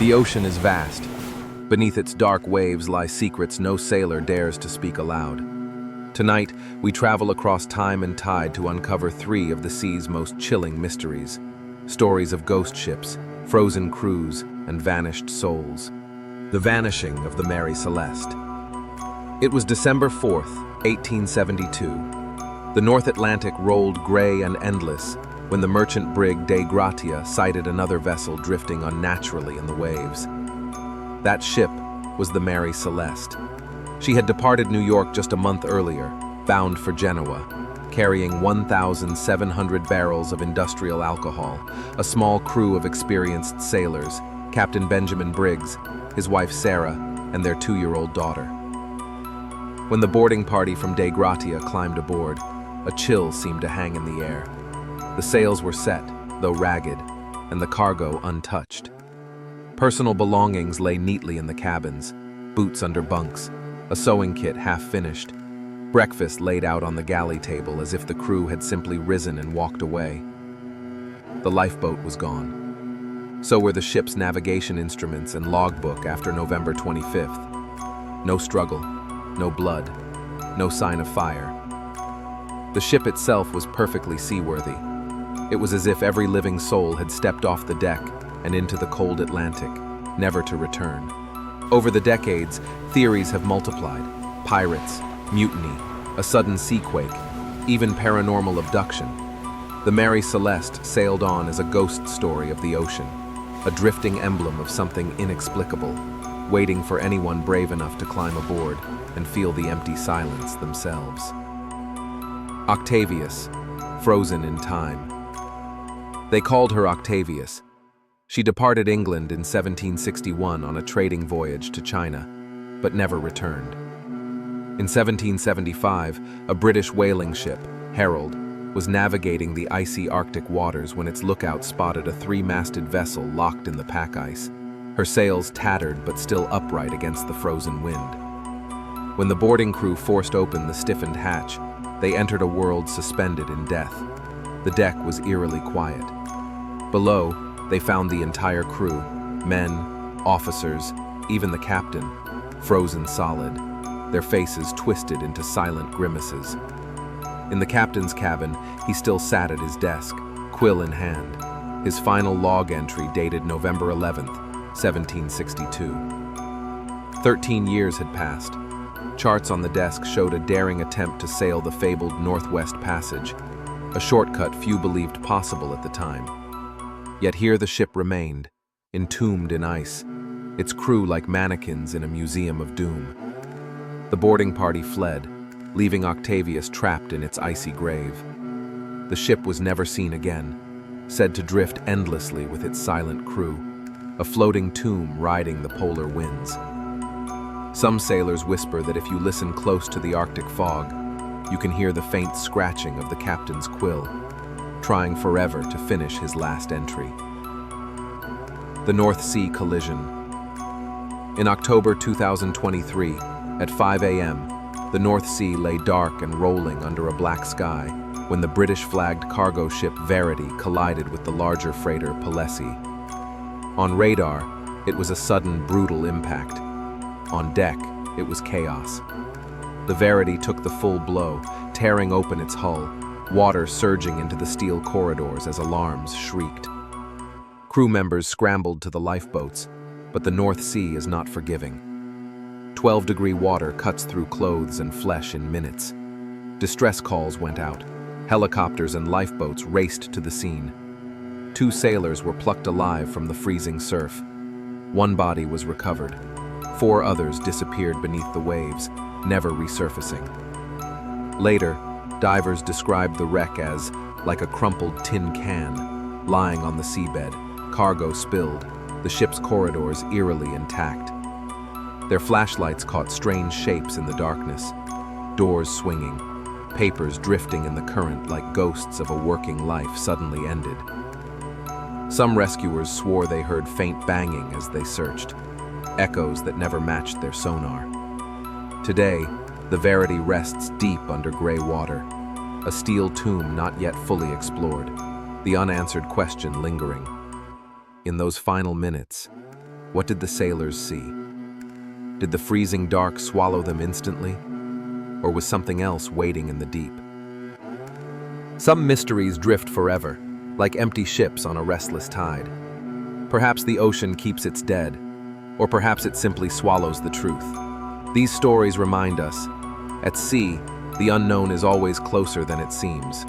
The ocean is vast. Beneath its dark waves lie secrets no sailor dares to speak aloud. Tonight, we travel across time and tide to uncover three of the sea's most chilling mysteries. Stories of ghost ships, frozen crews, and vanished souls. The Vanishing of the Mary Celeste. It was December 4th, 1872. The North Atlantic rolled gray and endless when the merchant brig Dei Gratia sighted another vessel drifting unnaturally in the waves. That ship was the Mary Celeste. She had departed New York just a month earlier, bound for Genoa, carrying 1,700 barrels of industrial alcohol, a small crew of experienced sailors, Captain Benjamin Briggs, his wife Sarah, and their 2-year-old daughter. When the boarding party from Dei Gratia climbed aboard, a chill seemed to hang in the air. The sails were set, though ragged, and the cargo untouched. Personal belongings lay neatly in the cabins, boots under bunks, a sewing kit half finished, breakfast laid out on the galley table as if the crew had simply risen and walked away. The lifeboat was gone. So were the ship's navigation instruments and logbook after November 25th. No struggle, no blood, no sign of fire. The ship itself was perfectly seaworthy. It was as if every living soul had stepped off the deck and into the cold Atlantic, never to return. Over the decades, theories have multiplied. Pirates, mutiny, a sudden seaquake, even paranormal abduction. The Mary Celeste sailed on as a ghost story of the ocean, a drifting emblem of something inexplicable, waiting for anyone brave enough to climb aboard and feel the empty silence themselves. Octavius, frozen in time. They called her Octavius. She departed England in 1761 on a trading voyage to China, but never returned. In 1775, a British whaling ship, Herald, was navigating the icy Arctic waters when its lookout spotted a 3-masted vessel locked in the pack ice, her sails tattered but still upright against the frozen wind. When the boarding crew forced open the stiffened hatch, they entered a world suspended in death. The deck was eerily quiet. Below, they found the entire crew, men, officers, even the captain, frozen solid, their faces twisted into silent grimaces. In the captain's cabin, he still sat at his desk, quill in hand, his final log entry dated November 11th, 1762. 13 years had passed. Charts on the desk showed a daring attempt to sail the fabled Northwest Passage, a shortcut few believed possible at the time. Yet here the ship remained, entombed in ice, its crew like mannequins in a museum of doom. The boarding party fled, leaving Octavius trapped in its icy grave. The ship was never seen again, said to drift endlessly with its silent crew, a floating tomb riding the polar winds. Some sailors whisper that if you listen close to the Arctic fog, you can hear the faint scratching of the captain's quill, trying forever to finish his last entry. The North Sea collision. In October 2023, at 5 a.m., the North Sea lay dark and rolling under a black sky when the British-flagged cargo ship Verity collided with the larger freighter Palessi. On radar, it was a sudden, brutal impact. On deck, it was chaos. The Verity took the full blow, tearing open its hull, water surging into the steel corridors as alarms shrieked. Crew members scrambled to the lifeboats, but the North Sea is not forgiving. 12-degree water cuts through clothes and flesh in minutes. Distress calls went out. Helicopters and lifeboats raced to the scene. 2 sailors were plucked alive from the freezing surf. 1 body was recovered. 4 others disappeared beneath the waves, never resurfacing. Later, divers described the wreck as like a crumpled tin can, lying on the seabed, cargo spilled, the ship's corridors eerily intact. Their flashlights caught strange shapes in the darkness, doors swinging, papers drifting in the current like ghosts of a working life suddenly ended. Some rescuers swore they heard faint banging as they searched, echoes that never matched their sonar. Today, the Verity rests deep under gray water, a steel tomb not yet fully explored, the unanswered question lingering. In those final minutes, What did the sailors see? Did the freezing dark swallow them instantly? Or was something else waiting in the deep? Some mysteries drift forever, like empty ships on a restless tide. Perhaps the ocean keeps its dead, or perhaps it simply swallows the truth. These stories remind us, at sea, the unknown is always closer than it seems.